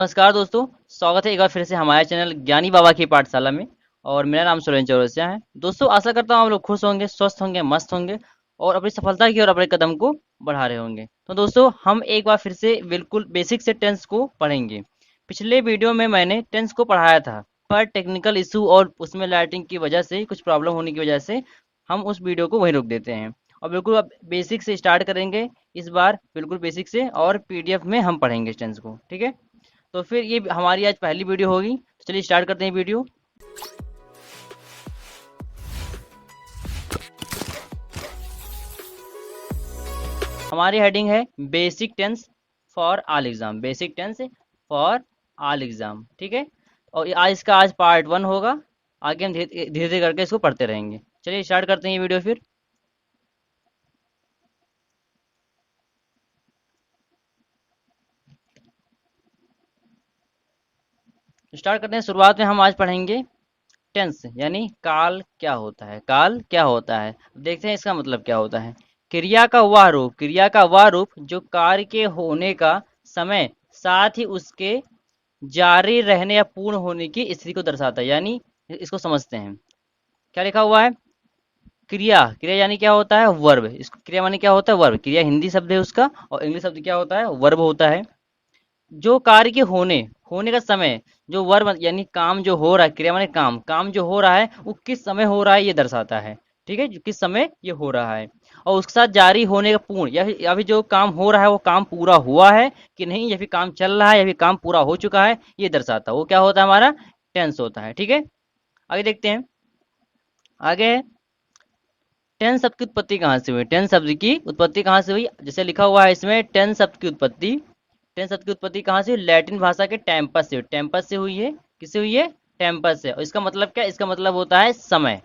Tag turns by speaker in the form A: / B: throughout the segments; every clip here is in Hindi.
A: नमस्कार दोस्तों। स्वागत है एक बार फिर से हमारे चैनल ज्ञानी बाबा की पाठशाला में। और मेरा नाम सुरेंद्र चौरसिया है। दोस्तों, आशा करता हूँ आप लोग खुश होंगे, स्वस्थ होंगे, मस्त होंगे और अपनी सफलता की ओर अपने कदम को बढ़ा रहे होंगे। तो दोस्तों, हम एक बार फिर से बिल्कुल बेसिक से टेंस को पढ़ेंगे। पिछले वीडियो में मैंने टेंस को पढ़ाया था, पर टेक्निकल इशू और उसमें लाइटिंग की वजह से, कुछ प्रॉब्लम होने की वजह से हम उस वीडियो को वहीं रोक देते हैं और बिल्कुल अब बेसिक से स्टार्ट करेंगे। इस बार बिल्कुल बेसिक से और पीडीएफ में हम पढ़ेंगे टेंस को, ठीक है। तो फिर ये हमारी आज पहली वीडियो होगी, तो चलिए स्टार्ट करते हैं वीडियो। हमारी हेडिंग है basic tense for all exam. Basic tense for all exam, ठीक है। और आज इसका आज पार्ट 1 होगा। आगे हम धीरे धीरे करके इसको पढ़ते रहेंगे। चलिए स्टार्ट करते हैं ये वीडियो फिर। स्टार्ट करते हैं। शुरुआत में हम आज पढ़ेंगे टेंस यानी काल क्या होता है। काल क्या होता है, देखते हैं इसका मतलब क्या होता है। क्रिया का वह रूप, क्रिया का वह रूप जो कार्य के होने का समय साथ ही उसके जारी रहने या पूर्ण होने की स्थिति को दर्शाता है। यानी इसको समझते हैं। क्या लिखा हुआ है, क्रिया। क्रिया यानी क्या होता है, वर्ब। इसको क्रिया माने क्या होता है, वर्ब। क्रिया हिंदी शब्द है उसका, और इंग्लिश शब्द क्या होता है, वर्ब होता है। जो कार्य के होने का समय, जो वर्ब यानी काम जो हो रहा है, क्रिया माने काम, काम जो हो रहा है वो किस समय हो रहा है ये दर्शाता है, ठीक है। जो किस समय ये हो रहा है, और उसके साथ जारी होने का पूर्ण, या फिर जो काम हो रहा है वो काम पूरा हुआ है कि नहीं, या फिर काम चल रहा है, या फिर काम पूरा हो चुका है, ये दर्शाता है। वो क्या होता है, हमारा टेंस होता है, ठीक है। आगे देखते हैं। आगे है टेंस शब्द की उत्पत्ति कहाँ से हुई। टेंस शब्द की उत्पत्ति कहाँ से हुई, जैसे लिखा हुआ है इसमें, टेंस शब्द की उत्पत्ति। टेंस शब्द की उत्पत्ति कहाँ से हुई, लैटिन भाषा के टेम्पस से। टेम्पस से हुई है। किससे हुई है, टेम्पस से। और इसका मतलब क्या, इसका मतलब होता है समय।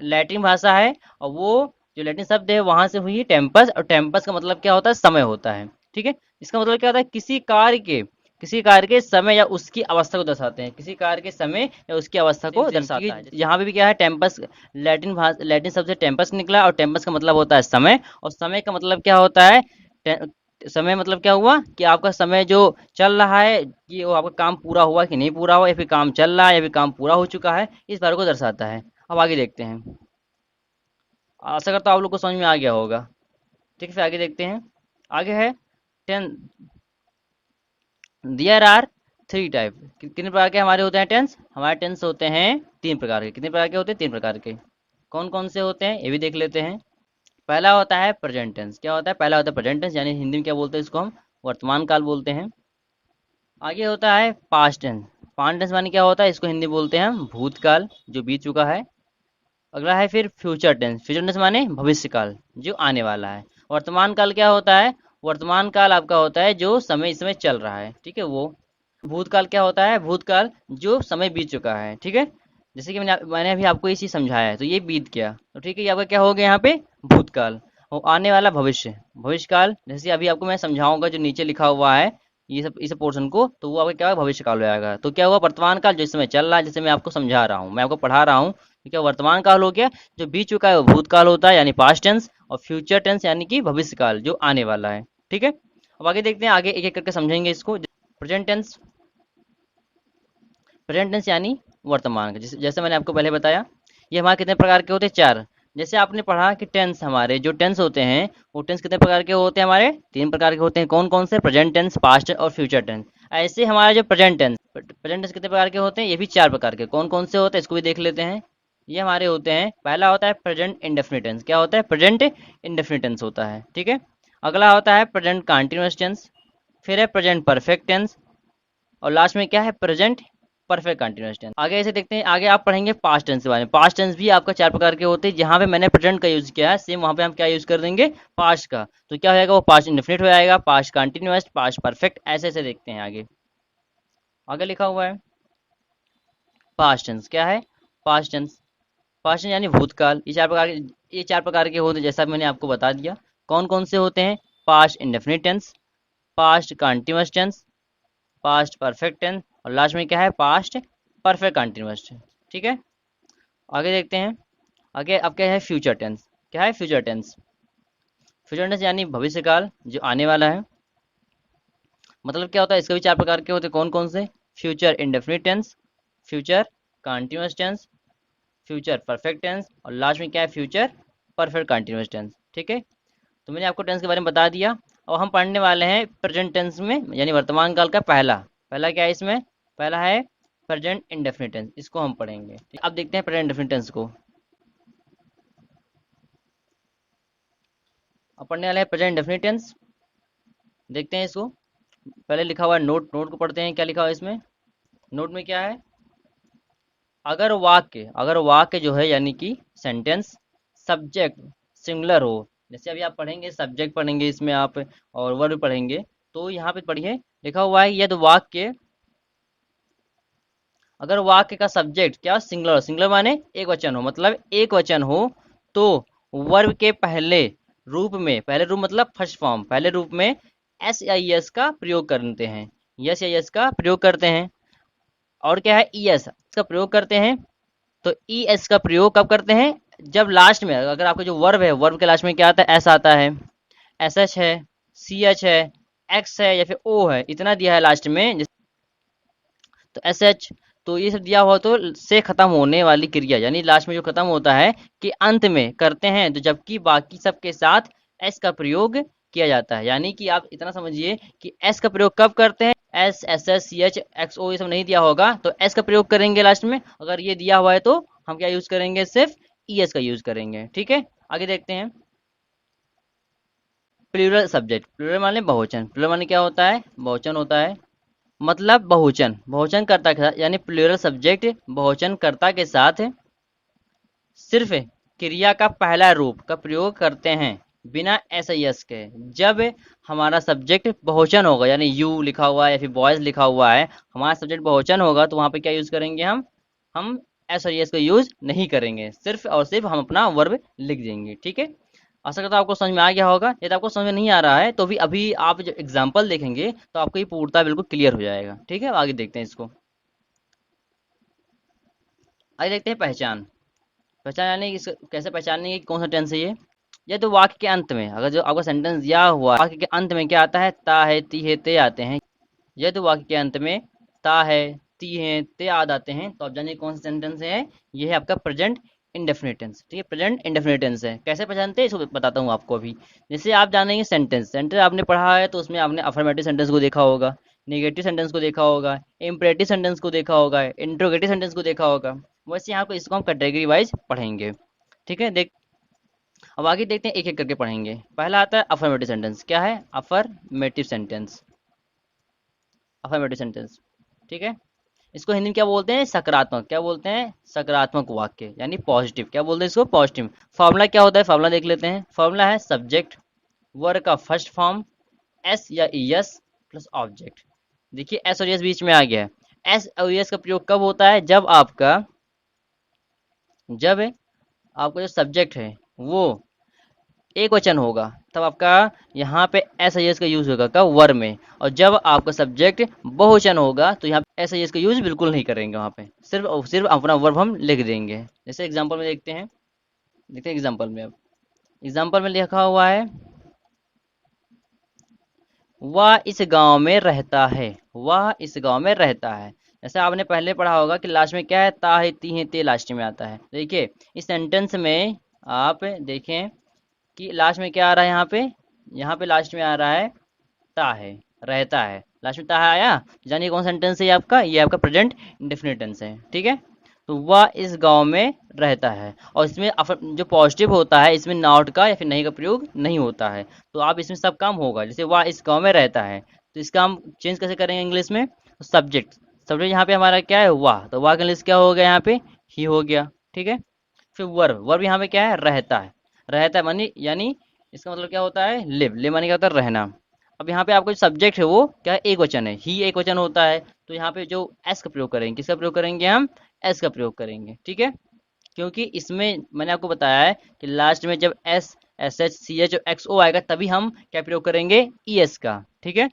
A: लैटिन भाषा है, और वो जो लैटिन शब्द है वहां से हुई है टेम्पस, और टेम्पस का मतलब क्या होता है, समय होता है, ठीक है। इसका मतलब क्या होता है, किसी कार्य के समय या उसकी अवस्था को दर्शाते हैं। किसी कार्य के समय या उसकी अवस्था को दर्शाता है। यहाँ पे भी क्या है, टेम्पस लैटिन शब्द से टेम्पस निकला, और टेम्पस का मतलब होता है समय। और समय का मतलब क्या होता है, समय मतलब क्या हुआ कि आपका समय जो चल रहा है, कि वो आपका काम पूरा हुआ कि नहीं पूरा हुआ, या फिर काम चल रहा है या फिर काम पूरा हो चुका है, इस बारे को दर्शाता है। अब आगे देखते हैं। आशा करता हूँ आप लोग को समझ में आ गया होगा, ठीक है। फिर आगे देखते हैं। आगे है tense there are three type. कितने प्रकार के हमारे होते हैं टेंस, हमारे टेंस होते हैं 3 प्रकार के। कितने प्रकार के होते हैं, 3 प्रकार के। कौन कौन से होते हैं ये भी देख लेते हैं। पहला होता है प्रेजेंट टेंस। क्या होता है, पहला होता है प्रेजेंट टेंस, यानी हिंदी में क्या बोलते हैं, इसको हम वर्तमान काल बोलते हैं। आगे होता है पास्ट टेंस। पास्ट टेंस माने क्या होता है, इसको हिंदी बोलते हैं हम भूतकाल, जो बीत चुका है। अगला है फिर फ्यूचर टेंस। फ्यूचर टेंस माने भविष्य काल, जो आने वाला है। वर्तमान काल क्या होता है, वर्तमान काल आपका होता है जो समय इस समय चल रहा है, ठीक है वो। भूतकाल क्या होता है, भूतकाल जो समय बीत चुका है, ठीक है। जैसे कि मैंने अभी आपको ये चीज समझाया है, तो ये बीत गया, तो ठीक है, ये आपका क्या हो गया यहाँ पे, भूतकाल। और आने वाला भविष्य, भविष्य काल। जैसे अभी आपको मैं समझाऊंगा जो नीचे लिखा हुआ है, ये सब इस पोर्शन को, तो वो आपका क्या होगा, भविष्य काल हो जाएगा। तो क्या हुआ, वर्तमान काल जो इस समय चल रहा है, जैसे मैं आपको समझा रहा हूँ, मैं आपको पढ़ा रहा हूँ, तो क्या वर्तमान काल हो गया। जो बीत चुका है वो भूतकाल होता है, यानी पास्ट टेंस। और फ्यूचर टेंस यानी कि भविष्य काल, जो आने वाला है, ठीक है। अब आगे देखते हैं, आगे एक एक करके समझेंगे इसको। Present tense. प्रेजेंट टेंस यानी वर्तमान का, जैसे मैंने आपको पहले बताया, ये हमारे कितने प्रकार के होते हैं, 4। जैसे आपने पढ़ा कि टेंस, हमारे जो टेंस होते हैं वो टेंस कितने प्रकार के होते हैं, हमारे 3 प्रकार के होते हैं। कौन कौन से, प्रेजेंट टेंस, पास्ट और फ्यूचर टेंस। ऐसे हमारा जो प्रेजेंट टेंस कितने प्रकार के होते हैं, ये भी 4 प्रकार के। कौन कौन से होते हैं, इसको भी देख लेते हैं। ये हमारे होते हैं, पहला होता है प्रेजेंट इंडेफिनिट टेंस। क्या होता है, प्रेजेंट इंडेफिनिट टेंस होता है, ठीक है। अगला होता है प्रेजेंट कंटिन्यूअस टेंस। फिर है प्रेजेंट परफेक्ट टेंस। और लास्ट में क्या है, प्रेजेंट परफेक्ट कंटिन्यूअस टेंस। आगे ऐसे देखते हैं, आगे आप पढ़ेंगे पास्ट टेंस के बारे में। पास्ट टेंस भी आपका 4 प्रकार के होते हैं। जहां पे मैंने प्रेजेंट का यूज किया है, सेम वहां पे हम क्या यूज कर देंगे, पास्ट का। तो क्या हो जाएगा, वो पास्ट इंडेफिनिट हो जाएगा, पास्ट कंटिन्यूअस, पास्ट परफेक्ट, ऐसे ऐसे देखते हैं आगे। आगे लिखा हुआ है पास्ट टेंस। क्या है, पास्ट टेंस। पास्ट टेंस यानी भूतकाल। ये 4 प्रकार के होते हैं, जैसा मैंने आपको बता दिया। कौन कौन से होते हैं, past indefinite tense, past continuous tense, past perfect tense, और लास्ट में क्या है, पास्ट परफेक्ट कंटिन्यूअस टेंस, ठीक है। आगे देखते हैं। आगे अब क्या है, फ्यूचर टेंस। क्या है, फ्यूचर टेंस। फ्यूचर टेंस यानी भविष्य काल, जो आने वाला है। मतलब क्या होता है, इसके भी 4 प्रकार के होते हैं, कौन कौन से? Future indefinite tense, future continuous tense, future perfect tense, और लास्ट में क्या है, फ्यूचर परफेक्ट कंटिन्यूअस टेंस। ठीक है, तो मैंने आपको टेंस के बारे में बता दिया। और हम पढ़ने वाले हैं प्रेजेंट टेंस में, यानी वर्तमान काल का पहला पहला क्या है इसमें, पहला है प्रेजेंट इंडेफिनिट टेंस, इसको हम पढ़ेंगे। अब देखते हैं प्रेजेंट इंडेफिनिट टेंस को। अब पढ़ने वाले हैं प्रेजेंट इंडेफिनिट टेंस, देखते हैं इसको। पहले लिखा हुआ है नोट, नोट को पढ़ते हैं, क्या लिखा हुआ है इसमें। नोट में क्या है, अगर वाक्य जो है यानी कि सेंटेंस सब्जेक्ट सिंगुलर हो, जैसे अभी आप पढ़ेंगे सब्जेक्ट पढ़ेंगे इसमें आप, और वर्ब पढ़ेंगे, तो यहाँ पे पढ़िए लिखा हुआ है यदि वाक्य, अगर वाक्य का सब्जेक्ट क्या सिंगुलर हो, सिंगुलर माने एक वचन हो, मतलब एक वचन हो, तो वर्ब के पहले रूप में, पहले रूप मतलब फर्स्ट फॉर्म, पहले रूप में एस या एस का प्रयोग करते हैं, यस या एस का प्रयोग करते हैं। और क्या है, ई एस का प्रयोग करते हैं। तो ई एस का प्रयोग कब करते हैं, जब लास्ट में, अगर आपका जो वर्ब है, वर्ब के लास्ट में क्या आता है, एस आता है, एस एच है, सी एच है, एक्स है, या फिर ओ है, इतना दिया है लास्ट में, तो एस एच, तो ये सब दिया हुआ तो से खत्म होने वाली क्रिया, यानी लास्ट में जो खत्म होता है कि अंत में करते हैं, तो जबकि बाकी सब के साथ एस का प्रयोग किया जाता है। यानी कि आप इतना समझिए कि एस का प्रयोग कब करते हैं, S S S C H X O ये सब नहीं दिया होगा तो एस का प्रयोग करेंगे लास्ट में, अगर ये दिया हुआ है तो हम क्या यूज करेंगे, सिर्फ ई एस का यूज करेंगे। ठीक है, आगे देखते हैं। प्लूरल सब्जेक्ट, प्लूरल माने बहुवचन, प्लूरल माने क्या होता है, बहुवचन होता है, मतलब बहुवचन, बहुवचन कर्ता के साथ, यानी प्लूरल सब्जेक्ट बहुवचन कर्ता के साथ सिर्फ क्रिया का पहला रूप का प्रयोग करते हैं, बिना एस यस के। जब हमारा सब्जेक्ट बहुवचन होगा, यानी यू लिखा हुआ है या फिर बॉयज लिखा हुआ है, हमारा सब्जेक्ट बहुवचन होगा, तो वहां पे क्या यूज करेंगे, हम एस और यस का यूज नहीं करेंगे, सिर्फ और सिर्फ हम अपना वर्ब लिख देंगे। ठीक है, आशा करता हूँ आपको समझ में आ गया होगा। यदि आपको समझ में नहीं आ रहा है तो भी अभी आप जब एग्जाम्पल देखेंगे तो आपको ये पूर्णता बिल्कुल क्लियर हो जाएगा। ठीक है, आगे देखते हैं इसको। आगे देखते हैं पहचान। पहचान यानी कैसे पहचानेंगे कि कौन सा टेंस है ये तो वाक्य के अंत में, अगर जो आपका सेंटेंस दिया हुआ है, वाक्य के अंत में क्या आता है, ता है, ती है, ते आते हैं। यह तो वाक्य के अंत में ता है, ती है, ते आद आते हैं, तो आप जानिए कौन सा सेंटेंस है, ये है आपका प्रेजेंट इंडेफिनिट टेंस। ठीक है, प्रेजेंट इंडेफिनिट टेंस है। कैसे पहचानते हैं इसको बताता हूँ आपको अभी। जैसे आप जानेंगे सेंटेंस, सेंटेंस आपने पढ़ा है तो उसमें आपने अफर्मेटिव सेंटेंस को देखा होगा, नेगेटिव सेंटेंस को देखा होगा, इम्परेटिव सेंटेंस को देखा होगा, इंट्रोगेटिव सेंटेंस को देखा होगा। वैसे यहाँ को इसको हम कैटेगरी वाइज पढ़ेंगे। ठीक है, देख अब आगे देखते हैं, एक एक करके पढ़ेंगे। पहला आता है अफर्मेटिव सेंटेंस, क्या है, अफर्मेटिव सेंटेंस, अफर्मेटिव सेंटेंस। ठीक है, इसको हिंदी में क्या बोलते हैं, सकारात्मक, क्या बोलते हैं, सकारात्मक वाक्य, यानी पॉजिटिव, क्या बोलते हैं इसको, पॉजिटिव। फॉर्मूला क्या होता है, फॉर्मूला देख लेते हैं। फॉर्मूला है सब्जेक्ट वर्ब का फर्स्ट फॉर्म एस या ई एस प्लस ऑब्जेक्ट। देखिए एस और एस बीच में आ गया है। एस और एस का प्रयोग कब होता है, जब आपका जो सब्जेक्ट है वो एक वचन होगा, तब आपका यहाँ पे एस आई एस का यूज होगा कब, वर्ब में। और जब आपका सब्जेक्ट बहुवचन होगा तो यहाँ पे एस आई एस का यूज बिल्कुल नहीं करेंगे, वहाँ पे सिर्फ और सिर्फ अपना वर्ब हम लिख देंगे। जैसे एग्जांपल में देखते हैं एग्जांपल में। अब एग्जांपल में लिखा हुआ है, वह इस गांव में रहता है, वह इस गांव में रहता है। जैसे आपने पहले पढ़ा होगा कि लास्ट में क्या है, ता है, ती है, ते लास्ट में आता है। देखिए इस सेंटेंस में आप देखें कि लास्ट में क्या आ रहा है, यहाँ पे लास्ट में आ रहा है ता है, रहता है, लास्ट में ता है आया, जानिए कौन सेंटेंस है ये आपका, ये आपका प्रेजेंट इंडेफिनिट टेंस है। ठीक है, तो वह इस गांव में रहता है, और इसमें जो पॉजिटिव होता है इसमें नॉट का या फिर नहीं का प्रयोग नहीं होता है, तो आप इसमें सब काम होगा। जैसे वह इस गांव में रहता है, तो इसका हम चेंज कैसे करेंगे इंग्लिश में, सब्जेक्ट, सब्जेक्ट यहाँ पे हमारा क्या है, वाह, तो वाह का इंग्लिश क्या हो गया, यहाँ पे ही हो गया। ठीक है, फिर वर्ब, वर्ब यहाँ पे क्या है, रहता है, रहता है मानी, यानी इसका मतलब क्या होता है, लिव, लिव मानी क्या होता है, रहना। अब यहाँ पे आपका जो सब्जेक्ट है वो क्या है, एक वचन है, ही एक वचन होता है, तो यहाँ पे जो एस का प्रयोग करेंगे, किसका प्रयोग करेंगे, हम एस का प्रयोग करेंगे। ठीक है, क्योंकि इसमें मैंने आपको बताया है कि लास्ट में जब S S H C H X O आएगा तभी हम क्या प्रयोग करेंगे, ई एस का। ठीक है,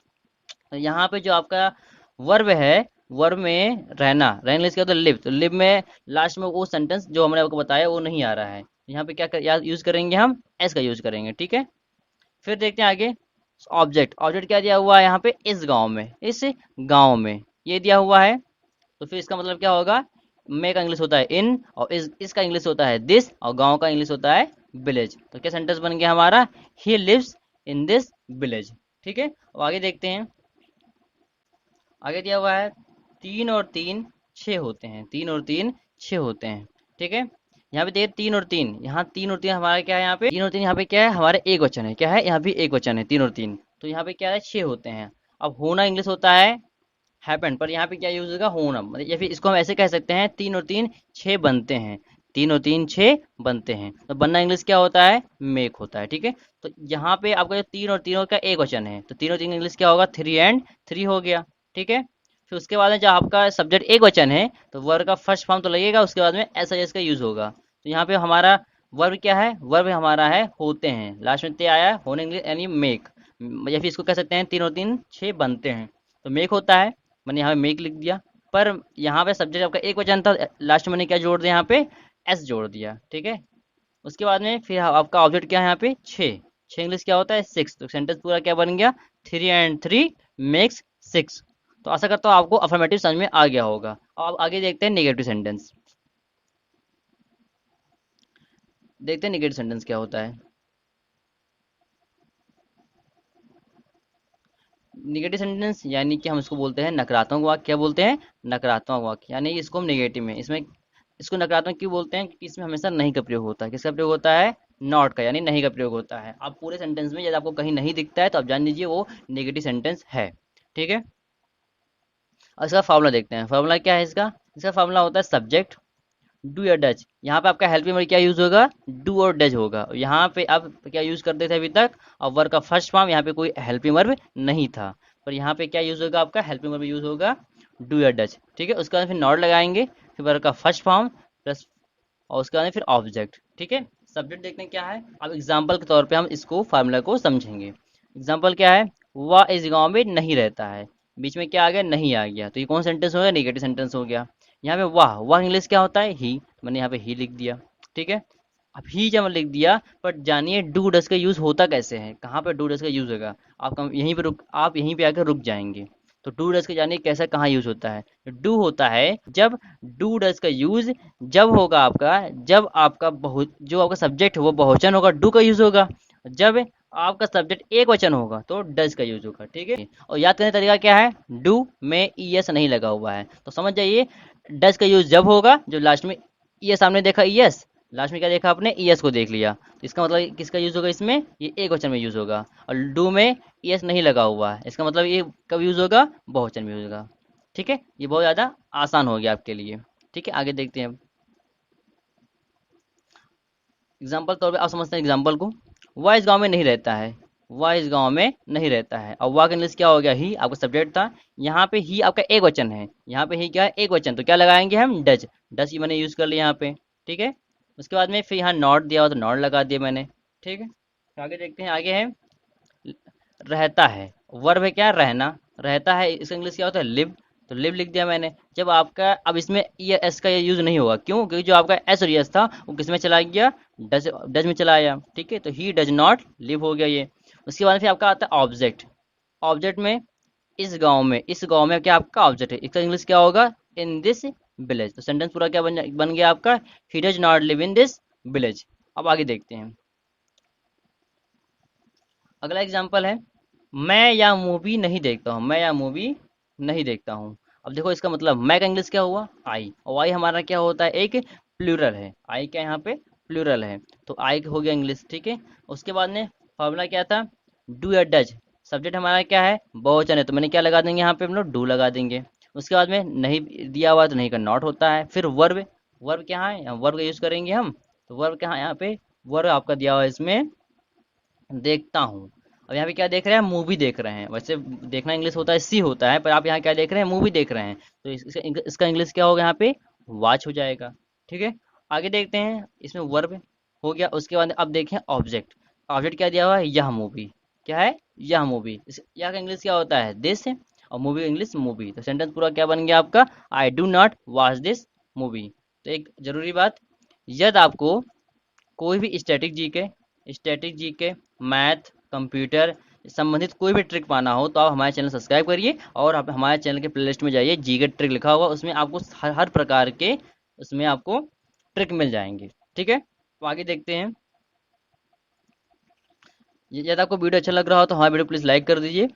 A: तो यहाँ पे जो आपका वर्ब है, वर्ब में रहने इसके बाद लिव, तो लिव में लास्ट में वो सेंटेंस जो हमने आपको बताया वो नहीं आ रहा है, यहाँ पे क्या यूज करेंगे, हम एस का यूज करेंगे। ठीक है, फिर देखते हैं आगे, ऑब्जेक्ट, ऑब्जेक्ट क्या दिया हुआ है यहाँ पे, इस गांव में, इस गांव में, ये दिया हुआ है। तो फिर इसका मतलब क्या होगा, मे का इंग्लिश होता है इन, और इसका इंग्लिश होता है दिस, और गांव का इंग्लिश होता है विलेज। तो क्या सेंटेंस बन गया हमारा, he lives in this village. ठीक है, अब आगे देखते हैं। आगे दिया हुआ है 3 और 3 6 होते हैं, 3 और 3 6 होते हैं। ठीक है, यहाँ पे देखिए 3 और 3, यहाँ 3 और 3 हमारा क्या है, यहाँ पे 3 और 3 यहाँ पे क्या है, हमारे एक वचन है, क्या है, यहाँ भी एक वचन है 3 और 3। तो यहाँ पे क्या है, 6 होते हैं। अब होना इंग्लिश होता है हैपन, पर यहाँ पे क्या यूज होगा, होना, मतलब या फिर इसको हम ऐसे कह सकते हैं 3 और 3 6 बनते हैं, 3 और 3 6 बनते हैं। तो बनना इंग्लिश क्या होता है, मेक होता है। ठीक है, तो यहाँ पे आपका जो 3 और 3 का एक वचन है, तो 3 और 3 इंग्लिश क्या होगा, 3 एंड 3 हो गया। ठीक है, फिर उसके बाद में जब आपका सब्जेक्ट एक वचन है तो वर्ब का फर्स्ट फॉर्म तो लगेगा, उसके बाद में एस आई एस का यूज होगा। तो यहाँ पे हमारा वर्ब क्या है, वर्ब हमारा है होते हैं, लास्ट में ते आया, होने इंग्लिश यानी मेक, या फिर इसको कह सकते हैं 3 और 3 6 बनते हैं। तो मेक होता है, मैंने यहाँ पे मेक लिख दिया, पर यहाँ पे सब्जेक्ट आपका एक वचन था, लास्ट में मैंने क्या जोड़ दिया, यहाँ पे एस जोड़ दिया। ठीक है, उसके बाद में फिर आपका ऑब्जेक्ट क्या है, यहाँ पे 6, 6 इंग्लिश क्या होता है 6। तो सेंटेंस पूरा क्या बन गया, 3 एंड 3 मेक्स 6। तो आशा करता हूँ आपको अफर्मेटिव समझ में आ गया होगा। अब आगे देखते हैं नेगेटिव सेंटेंस, देखते हैं नेगेटिव सेंटेंस क्या होता है। निगेटिव सेंटेंस यानी कि हम इसको बोलते हैं नकारात्मक वाक्य। क्या बोलते हैं, नकारात्मक वाक्य, यानी इसको हम नेगेटिव में, इसमें इसको नकारात्मक क्यों बोलते हैं, क्योंकि इसमें हमेशा नहीं का प्रयोग होता है। किसका प्रयोग होता है, नॉट का, यानी नहीं का प्रयोग होता है। आप पूरे सेंटेंस में यदि आपको कहीं नहीं दिखता है तो आप जान लीजिए वो नेगेटिव सेंटेंस है। ठीक है, और इसका फॉर्मूला देखते हैं। फॉर्मूला क्या है इसका, इसका फॉर्मूला होता है सब्जेक्ट डू या डज। यहाँ पे आपका हेल्पिंग वर्ब क्या यूज होगा, डू और डज होगा। यहाँ पे आप क्या यूज करते थे अभी तक, और वर्ब का फर्स्ट फॉर्म, यहाँ पे कोई हेल्पिंग वर्ब नहीं था, पर यहाँ पे क्या यूज होगा, आपका हेल्पिंग वर्ब यूज होगा डू या डज। ठीक है, उसके बाद फिर नॉट लगाएंगे, फिर वर्ब का फर्स्ट फॉर्म प्लस, और उसके बाद फिर ऑब्जेक्ट। ठीक है, सब्जेक्ट देखते हैं क्या है। अब एग्जाम्पल के तौर पे हम इसको फार्मूला को समझेंगे। एग्जाम्पल क्या है, वह इस गांव में नहीं रहता है, बीच में क्या आ गया, नहीं आ गया, तो ये कौन सेंटेंस हो गया, नेगेटिव सेंटेंस हो गया। यहाँ पे वाह, वाह इंग्लिश क्या होता है, ही, तो मैंने यहाँ पे ही लिख दिया। ठीक है, अब ही जब लिख दिया, पर जानिए डू डस का यूज होता कैसे है, कहाँ पे डू डस का यूज होगा, आप यहीं पे आकर रुक जाएंगे। तो डू डस का जानिए कैसा कहाँ यूज होता है। डू होता है जब, डू डस का यूज जब होगा आपका, जब आपका बहुत जो आपका सब्जेक्ट है वो बहुवचन होगा, डू का यूज होगा। जब आपका सब्जेक्ट एक वचन होगा तो डज का यूज होगा। ठीक है, और याद करने का तरीका क्या है, डू में ई एस नहीं लगा हुआ है, तो समझ जाइए डज का यूज जब होगा, जो लास्ट में ई एस सामने देखा, ई एस लास्ट में क्या देखा आपने, ई एस को देख लिया, तो इसका मतलब किसका यूज होगा, इसमें ये एक वचन में यूज होगा। और डू में ई एस नहीं लगा हुआ है, इसका मतलब ये कब यूज होगा, बहुवचन में यूज होगा। ठीक है, ये बहुत ज्यादा आसान हो गया आपके लिए। ठीक है, आगे देखते हैं। एग्जाम्पल तौर पे आप समझते हैं एग्जाम्पल को, वह इस गांव में नहीं रहता है, वह इस गांव में नहीं रहता है, और वह का इंग्लिश क्या हो गया, ही, आपका सब्जेक्ट था। यहाँ पे ही आपका एक वचन है, यहाँ पे ही क्या है, एक वचन, तो क्या लगाएंगे हम, डज, डज ही मैंने यूज कर लिया यहाँ पे। ठीक है, उसके बाद में फिर यहाँ नॉट दिया हुआ तो नॉट लगा दिया मैंने। ठीक है, तो आगे देखते हैं, आगे है रहता है, वर्ब है क्या, रहना, रहता है, इसका इंग्लिश क्या होता है, लिव, तो लिव लिख दिया मैंने। जब आपका अब इसमें ये एस का ये यूज नहीं होगा, क्यों, क्योंकि जो आपका एस और एस था वो किस में चला गया, डज, डज में चला आया। ठीक है, तो ही डज नॉट लिव हो गया ये। उसके बाद फिर आपका आता है ऑब्जेक्ट, ऑब्जेक्ट में इस गांव में, इस गांव में क्या आपका ऑब्जेक्ट है, इसका इंग्लिश क्या होगा, इन दिस विलेज। तो सेंटेंस पूरा क्या बन गया आपका, he does not live in this village. अब आगे देखते हैं, अगला एग्जाम्पल है, मैं या मूवी नहीं देखता हूँ, मैं या मूवी नहीं देखता हूँ। अब देखो इसका मतलब, मैं का इंग्लिश क्या हुआ, आई, और आई हमारा क्या होता है, एक प्लूरल है, आई क्या यहाँ पे प्लूरल है, तो आई हो गया इंग्लिश। ठीक है, उसके बाद में फॉर्मूला क्या था, डू या डज, सब्जेक्ट हमारा क्या है, बहुवचन है, तो मैंने क्या लगा देंगे यहाँ पे, हम लोग डू लगा देंगे। उसके बाद में नहीं दिया हुआ तो नहीं का नॉट होता है। फिर वर्ब, वर्ब क्या है, वर्ब का यूज करेंगे हम, तो वर्ब क्या है यहाँ पे, वर्ब आपका दिया हुआ है इसमें देखता हूँ। अब यहाँ पे क्या देख रहे हैं, मूवी देख रहे हैं, वैसे देखना इंग्लिश होता है सी होता है, पर आप यहाँ क्या देख रहे हैं, मूवी देख रहे हैं, तो इसका इंग्लिश क्या होगा यहाँ पे, वॉच हो जाएगा। ठीक है, आगे देखते हैं, इसमें वर्ब हो गया। उसके बाद अब देखें ऑब्जेक्ट, ऑब्जेक्ट क्या दिया हुआ है, यह मूवी, क्या है, यह मूवी, यह का इंग्लिश क्या होता है, दिस, और मूवी का इंग्लिश मूवी। तो सेंटेंस पूरा क्या बन गया आपका, I do not watch this movie. तो एक जरूरी बात, यदि आपको कोई भी स्टैटिक जी के, मैथ, कंप्यूटर संबंधित कोई भी ट्रिक पाना हो तो आप हमारे चैनल सब्सक्राइब करिए, और आप हमारे चैनल के प्लेलिस्ट में जाइए, जीके ट्रिक लिखा होगा, उसमें आपको हर प्रकार के उसमें आपको ट्रिक मिल जाएंगे। ठीक है, तो आगे देखते हैं। यदि आपको वीडियो अच्छा लग रहा हो तो हमारा वीडियो प्लीज़ लाइक कर दीजिए।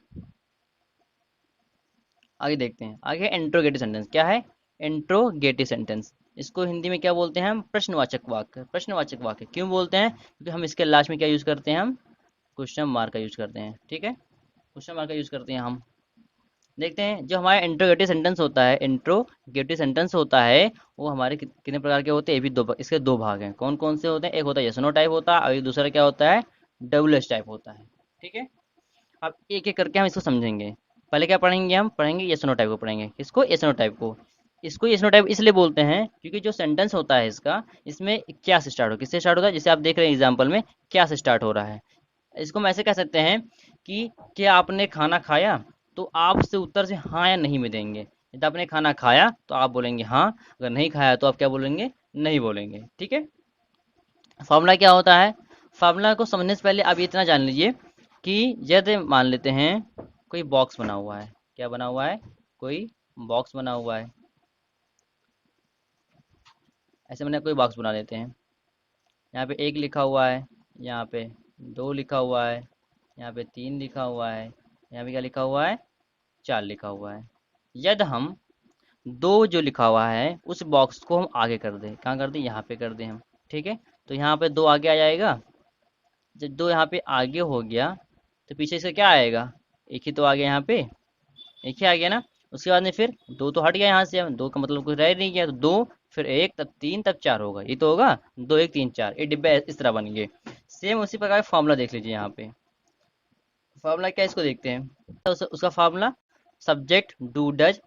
A: आगे देखते हैं। आगे इंट्रोगेटिव सेंटेंस क्या है? इंट्रोगेटिव सेंटेंस, इसको हिंदी में क्या बोलते हैं हम? प्रश्नवाचक वाक्य। प्रश्नवाचक वाक्य क्यों बोलते हैं? क्योंकि हम इसके लास्ट में क्या यूज करते हैं? हम क्वेश्चन मार्क का यूज करते हैं। ठीक है, क्वेश्चन मार्क का यूज करते हैं हम। देखते हैं, जो हमारा इंट्रोगेटिव सेंटेंस होता है, इंट्रोगेटिव सेंटेंस होता है, वो हमारे कितने प्रकार के होते हैं? ये भी इसके दो भाग हैं। कौन कौन से होते हैं? एक होता है यस नो टाइप होता है, और एक दूसरा क्या होता है? डबल एस टाइप होता है। ठीक है, अब एक एक करके हम इसको समझेंगे। पहले क्या पढ़ेंगे? हम पढ़ेंगे यस नो टाइप को पढ़ेंगे। किसको? यस नो टाइप को। इसको यस नो टाइप इसलिए बोलते हैं क्योंकि जो सेंटेंस होता है इसका, इसमें क्या से स्टार्ट हो, किससे स्टार्ट होता है? जैसे आप देख रहे हैं एग्जाम्पल में, क्या से स्टार्ट हो रहा है। इसको हम ऐसे कह सकते हैं कि क्या आपने खाना खाया? तो आप से उत्तर से हाँ या नहीं में देंगे। यदि आपने खाना खाया तो आप बोलेंगे हाँ, अगर नहीं खाया तो आप क्या बोलेंगे? नहीं बोलेंगे। ठीक है, फॉर्मूला क्या होता है? फार्मूला को समझने से पहले आप ये इतना जान लीजिए कि यदि मान लेते हैं कोई बॉक्स बना हुआ है। क्या बना हुआ है? कोई बॉक्स बना हुआ है। ऐसे मैंने कोई बॉक्स बना लेते हैं। यहाँ पे एक लिखा हुआ है, यहाँ पे दो लिखा हुआ है, यहाँ पे तीन लिखा हुआ है, यहाँ पे क्या लिखा हुआ है? चार लिखा हुआ है। यदि हम दो जो लिखा हुआ है उस बॉक्स को हम आगे कर दें, कहाँ कर दें? यहाँ पे कर दें हम। ठीक है, तो यहाँ पे दो आगे आ जाएगा। जब दो यहाँ पे आगे हो गया तो पीछे से क्या आएगा? एक ही तो आ गया यहाँ पे, एक ही आ गया ना। उसके बाद में फिर दो तो हट गया यहाँ से, दो का मतलब कुछ रह नहीं गया, तो दो, फिर एक, तब तीन, तब चार होगा। ये तो होगा दो एक तीन चार, ये डिब्बे इस तरह बन गए। सेम उसी प्रकार फॉर्मूला देख लीजिए यहाँ पे। फॉर्मूला क्या है इसको देखते हैं। तो उसका फॉर्मूला सब्जेक्ट डू डज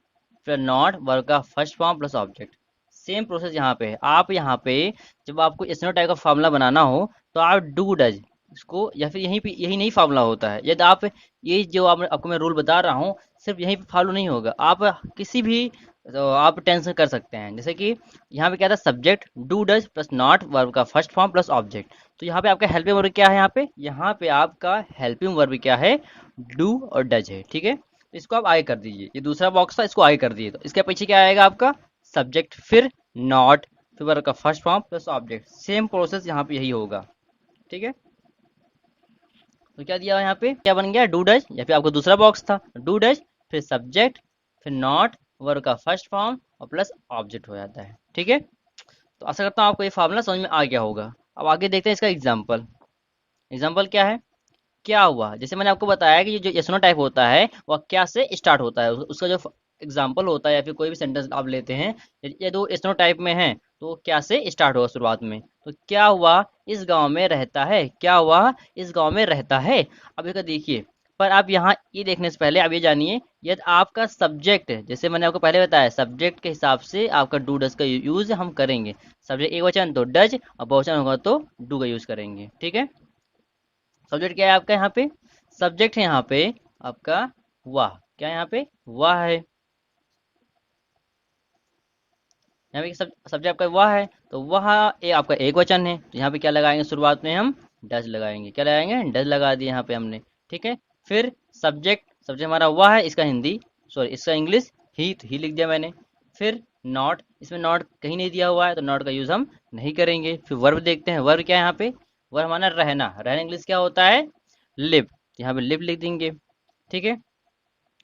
A: फिर नॉट वर्ब का first form plus object. Same process यहाँ पे है। आप यहाँ पे जब आपको स्नो टाइप का फार्मूला बनाना हो तो आप डू डज इसको, या फिर यहीं पे यही नहीं फार्मूला होता है। यदि आप ये जो आपको मैं रूल बता रहा हूँ सिर्फ यहीं पे फॉलो नहीं होगा, आप किसी भी तो आप टेंशन कर सकते हैं। जैसे कि यहाँ पे क्या था? Subject do does plus not verb का फर्स्ट फॉर्म प्लस ऑब्जेक्ट। तो यहाँ पे आपका हेल्पिंग वर्ब क्या है? यहाँ पे आपका हेल्पिंग वर्ब क्या है? डू और डज है। ठीक है, तो इसको आप आगे कर दीजिए। ये दूसरा बॉक्स था, इसको आगे कर दिए, तो इसके पीछे क्या आएगा आपका? सब्जेक्ट फिर नॉट फिर वर्ब का first form plus object. Same process यहाँ पे यही होगा। ठीक है, तो क्या दिया हुआ है यहाँ पे? क्या बन गया? डू डज, या फिर आपको दूसरा बॉक्स था डू डज फिर सब्जेक्ट फिर नॉट वर्ब का फर्स्ट फॉर्म और प्लस ऑब्जेक्ट हो जाता है। ठीक है, तो आशा करता हूँ आपको ये फार्मूला समझ में आ गया होगा। अब आगे देखते हैं इसका एग्जाम्पल। एग्जाम्पल क्या है? क्या हुआ, जैसे मैंने आपको बताया कि ये जो यस नो टाइप होता है वह क्या से स्टार्ट होता है। उसका जो एग्जाम्पल होता है या फिर कोई भी सेंटेंस आप लेते हैं, ये दो यस नो टाइप में है तो वो क्या से स्टार्ट होगा शुरुआत में? तो क्या हुआ? इस गांव में रहता है। क्या हुआ? इस गांव में रहता है। अब इसका देखिए, पर आप यहाँ ये देखने से पहले आप ये जानिए, यदि आपका सब्जेक्ट, जैसे मैंने आपको पहले बताया, सब्जेक्ट के हिसाब से आपका डू डज का यूज हम करेंगे। सब्जेक्ट एक वचन तो डज, और बहुवचन होगा तो डू का यूज करेंगे। ठीक है, सब्जेक्ट क्या है आपका यहाँ पे? सब्जेक्ट है यहाँ पे आपका वाह। क्या है यहाँ पे? वाह है। यहाँ पे सब्जेक्ट आपका वाह है, तो वाह ये आपका एक वचन है, तो यहाँ पे क्या लगाएंगे? शुरुआत में हम डज लगाएंगे। क्या लगाएंगे? डज लगा दिए यहाँ पे हमने। ठीक है, फिर सब्जेक्ट, सब्जेक्ट हमारा वाह है, इसका हिंदी सॉरी इसका इंग्लिश ही, तो ही लिख दिया मैंने। फिर नॉट, इसमें नॉट कहीं नहीं दिया हुआ है तो नॉट का यूज हम नहीं करेंगे। फिर वर्ब देखते हैं। वर्ब क्या है यहाँ पे? वर्ब हमारा रहना। रहना इंग्लिश क्या होता है? लिव, यहाँ पे लिव लिख देंगे। ठीक है,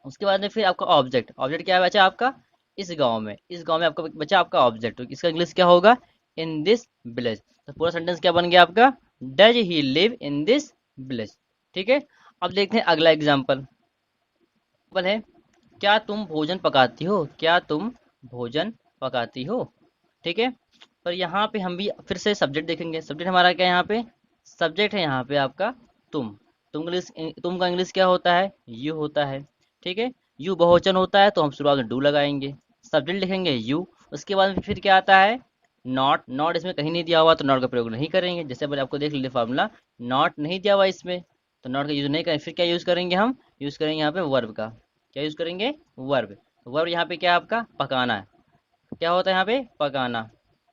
A: उसके बाद में फिर आपका ऑब्जेक्ट। ऑब्जेक्ट क्या बचा आपका? इस गांव में। इस गांव में आपका बचा आपका ऑब्जेक्ट, तो इसका इंग्लिश क्या होगा? इन दिस विलेज। तो पूरा सेंटेंस क्या बन गया आपका? Does he live in this village. ठीक है, अब देखते हैं अगला एग्जाम्पल है। क्या तुम भोजन पकाती हो? क्या तुम भोजन पकाती हो? ठीक है, पर यहाँ पे हम भी फिर से सब्जेक्ट देखेंगे। सब्जेक्ट हमारा क्या है यहाँ पे? सब्जेक्ट है यहाँ पे आपका तुम इंग्लिश, तुम का इंग्लिश क्या होता है? यू होता है। ठीक है, यू बहुवचन होता है तो हम शुरुआत में डू लगाएंगे। सब्जेक्ट लिखेंगे यू, उसके बाद में फिर क्या आता है? नॉट। नॉट इसमें कहीं नहीं दिया हुआ तो नॉट का प्रयोग नहीं करेंगे। जैसे पहले आपको देख लीजिए फार्मूला, नॉट नहीं दिया हुआ इसमें तो नॉट का यूज नहीं करेंगे। फिर क्या यूज करेंगे? हम यूज करेंगे यहाँ पे वर्ब का। क्या यूज करेंगे? वर्ब। वर्ब यहाँ पे क्या है आपका? पकाना है। क्या होता है यहाँ पे? पकाना।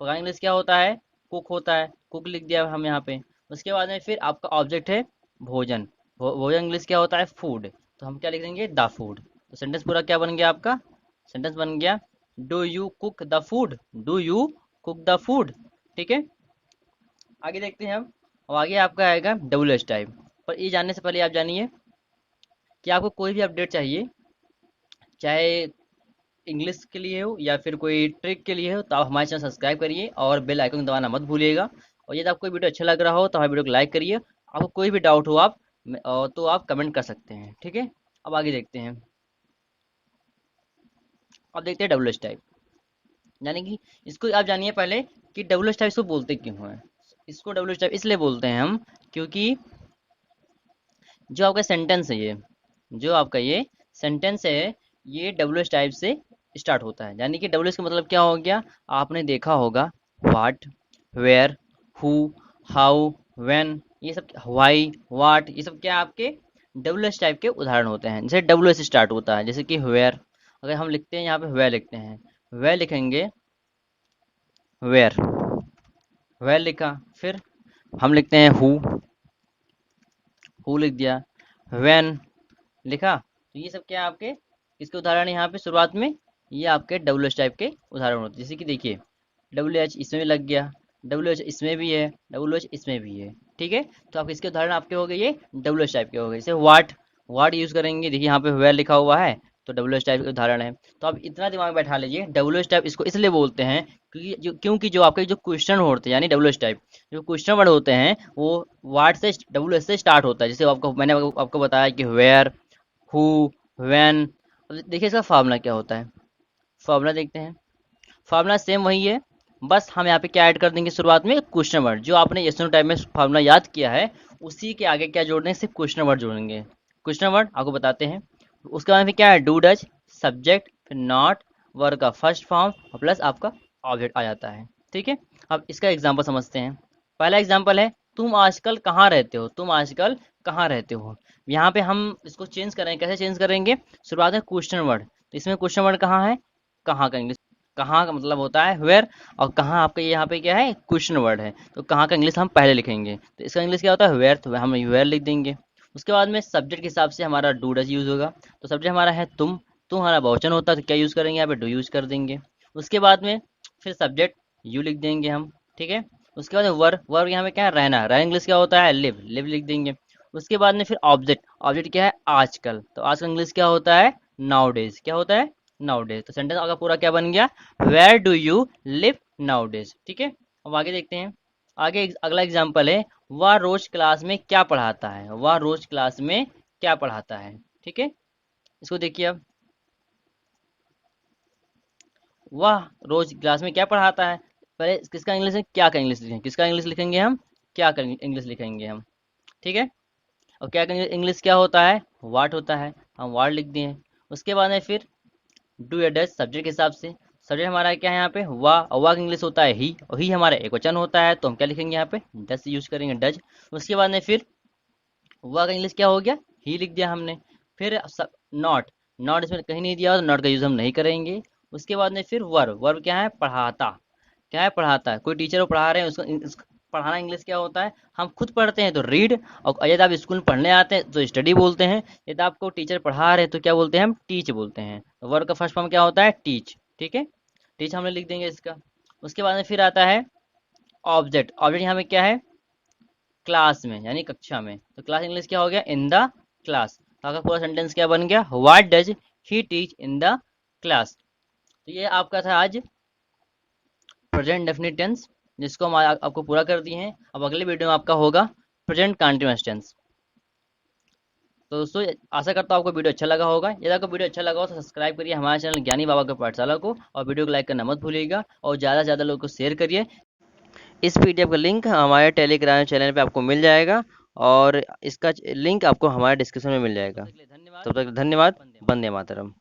A: पकाने इंग्लिश क्या होता है? कुक होता है। कुक लिख दिया हम यहाँ पे। उसके बाद में फिर आपका ऑब्जेक्ट है भोजन। भोजन इंग्लिश क्या होता है? फूड। तो हम क्या लिख देंगे? The food. तो सेंटेंस पूरा क्या बन गया आपका? सेंटेंस बन गया do you cook the food, do you cook the food. ठीक है, आगे देखते हैं हम। अब आगे आपका आएगा डब्ल्यू एच टाइप। पर ये जानने से पहले आप जानिए कि आपको कोई भी अपडेट चाहिए, चाहे इंग्लिश के लिए हो या फिर कोई ट्रिक के लिए हो, तो आप हमारे चैनल सब्सक्राइब करिए और बेल आइकन दबाना मत भूलिएगा। और यदि आपको वीडियो अच्छा लग रहा हो तो हमारे वीडियो को लाइक करिए। आपको कोई भी डाउट हो आप तो आप कमेंट कर सकते हैं। ठीक है, अब आगे देखते हैं। अब देखते हैं डब्ल्यू एच टाइप, यानी कि इसको आप जानिए पहले कि डब्ल्यू एच टाइप इसको बोलते क्यों हैं। इसको डब्ल्यू एच टाइप इसलिए बोलते हैं हम, क्योंकि जो आपका सेंटेंस है, ये जो आपका ये सेंटेंस है, ये डब्ल्यू एच टाइप से स्टार्ट होता है। यानी कि डब्ल्यू एच का मतलब क्या हो गया? आपने देखा होगा what, where, who, how, when, ये सब व्हाई, व्हाट, ये सब क्या आपके डब्ल्यू एच टाइप के उदाहरण होते हैं। जैसे डब्ल्यू एच स्टार्ट होता है, जैसे कि वेयर, अगर हम लिखते हैं यहाँ पे वेयर लिखते हैं, वेयर लिखेंगे, वेयर, वेयर लिखा। फिर हम लिखते हैं हु लिख दिया, व्हेन लिखा। तो ये सब क्या है आपके इसके उदाहरण यहाँ पे शुरुआत में, ये आपके डब्ल्यू एच टाइप के उदाहरण होते हैं। जैसे कि देखिए डब्ल्यू एच इसमें भी लग गया, डब्ल्यू एच इसमें भी है, डब्ल्यू एच इसमें भी है। ठीक है, तो आप इसके उदाहरण आपके हो गए ये डब्ल्यू एच टाइप के हो गए। जैसे वाट, वाट यूज करेंगे, देखिए यहाँ पे वेयर लिखा हुआ है, तो डब्ल्यू एच टाइप के उदाहरण है। तो आप इतना दिमाग में बैठा लीजिए, डब्ल्यू एच टाइप इसको इसलिए बोलते हैं क्योंकि जो आपके जो क्वेश्चन होते हैं, यानी डब्ल्यू एच टाइप जो क्वेश्चन वर्ड होते हैं, वो वाट से डब्ल्यू एच से स्टार्ट होता है। जैसे मैंने आपको बताया कि वेयर, हु, व्हेन। अब देखिए इसका फार्मूला क्या होता है। फार्मूला देखते हैं। फार्मूला सेम वही है, बस हम यहाँ पे क्या ऐड कर देंगे शुरुआत में? Question word. जो आपने यस नो टाइप में फार्मूला याद किया है, उसी के आगे क्या जोड़ देंगे? सिर्फ क्वेश्चन वर्ड जोड़ेंगे। क्वेश्चन वर्ड आपको बताते हैं। उसके बाद फिर क्या है? डू डज, सब्जेक्ट, फिर नॉट, वर्ब का फर्स्ट फॉर्म और प्लस आपका ऑब्जेक्ट आ जाता है। ठीक है, अब इसका एग्जाम्पल समझते हैं। पहला एग्जाम्पल है तुम आजकल कहाँ रहते हो, तुम आजकल कहाँ रहते हो। यहाँ पे हम इसको चेंज करेंगे, कैसे चेंज करेंगे? शुरुआत में क्वेश्चन वर्ड, तो इसमें क्वेश्चन वर्ड कहाँ है? कहाँ का इंग्लिश, कहाँ का मतलब होता है वेयर, और कहाँ आपका यहाँ पे क्या है? क्वेश्चन वर्ड है, तो कहाँ का इंग्लिश हम पहले लिखेंगे। तो इसका इंग्लिश क्या होता है? वेयर, तो हम वेयर लिख देंगे। उसके बाद में सब्जेक्ट के हिसाब से हमारा डू डज यूज होगा। तो सब्जेक्ट हमारा है तुम हमारा बहुवचन होता है, तो क्या यूज करेंगे? यहाँ पे डू यूज कर देंगे। उसके बाद में फिर सब्जेक्ट यू लिख देंगे हम। ठीक है, उसके बाद वर्ब, वर्ब यहाँ पे क्या है? रहना, रह इंग्लिश क्या होता है? लिव, लिव लिख देंगे। उसके बाद में फिर ऑब्जेक्ट, ऑब्जेक्ट क्या है? आजकल, तो आज का इंग्लिश क्या होता है? नाउ डेज, क्या होता है? Now days. तो सेंटेंस आपका पूरा क्या बन गया? Where do you live nowadays. ठीक है, अब आगे देखते हैं। आगे अगला एग्जाम्पल है वह रोज क्लास में क्या पढ़ाता है, वह रोज क्लास में क्या पढ़ाता है। ठीक है, इसको देखिए अब, वह रोज क्लास में क्या पढ़ाता है। पहले किसका इंग्लिश है? क्या का इंग्लिश लिखेंगे, किसका इंग्लिश लिखेंगे हम? क्या का इंग्लिश लिखेंगे हम। ठीक है, और क्या का इंग्लिश क्या होता है? वाट होता है, हम वाट लिख दिए। उसके बाद में फिर डू या डज, सब्जेक्ट के हिसाब से। सब्जेक्ट हमारा क्या है यहाँ पे? वाह, और वाह का इंग्लिश होता है ही, और ही हमारा एक वचन होता है, तो हम क्या लिखेंगे यहाँ पे? डज यूज करेंगे, डज। उसके बाद में फिर वाह का इंग्लिश क्या हो गया? ही लिख दिया हमने। फिर नॉट, नॉट इसमें कहीं नहीं दिया, तो नॉट का यूज हम नहीं करेंगे। उसके बाद में फिर वर्ब, वर्ब क्या है? पढ़ाता, क्या है? पढ़ाता है। कोई टीचर को पढ़ा रहे हैं, उसको पढ़ाना इंग्लिश क्या होता है? हम खुद पढ़ते हैं तो रीड, और यदि आप स्कूल में पढ़ने आते हैं तो स्टडी बोलते हैं। यदि आपको टीचर पढ़ा रहे हैं तो क्या बोलते हैं? हम टीच बोलते हैं। तो वर्ब का फर्स्ट फॉर्म क्या होता है? टीच। ठीक है, टीच हमने लिख देंगे इसका। उसके बाद में फिर आता है ऑब्जेक्ट, ऑब्जेक्ट यहाँ पे क्या है? क्लास में, यानी कक्षा में। तो क्लास इंग्लिश क्या हो गया? In the class. तो आपका पूरा सेंटेंस क्या बन गया? What does he teach in the class. तो ये आपका था आज प्रेजेंट डेफिनिट टेंस, जिसको हम आपको पूरा कर दिए हैं। अब अगले वीडियो में आपका होगा प्रेजेंट कंटीन्यूअस टेंस। तो दोस्तों आशा करता हूँ आपको वीडियो अच्छा लगा होगा। यदि आपको वीडियो अच्छा लगा हो तो सब्सक्राइब करिए हमारे चैनल ज्ञानी बाबा के पाठशाला को, और वीडियो को लाइक करना मत भूलिएगा, और ज़्यादा से ज़्यादा लोगों को शेयर करिए। इस पीडीएफ का लिंक हमारे टेलीग्राम चैनल पे आपको मिल जाएगा, और इसका लिंक आपको हमारे डिस्क्रिप्शन में मिल जाएगा। तब तक धन्यवाद। वंदे मातरम।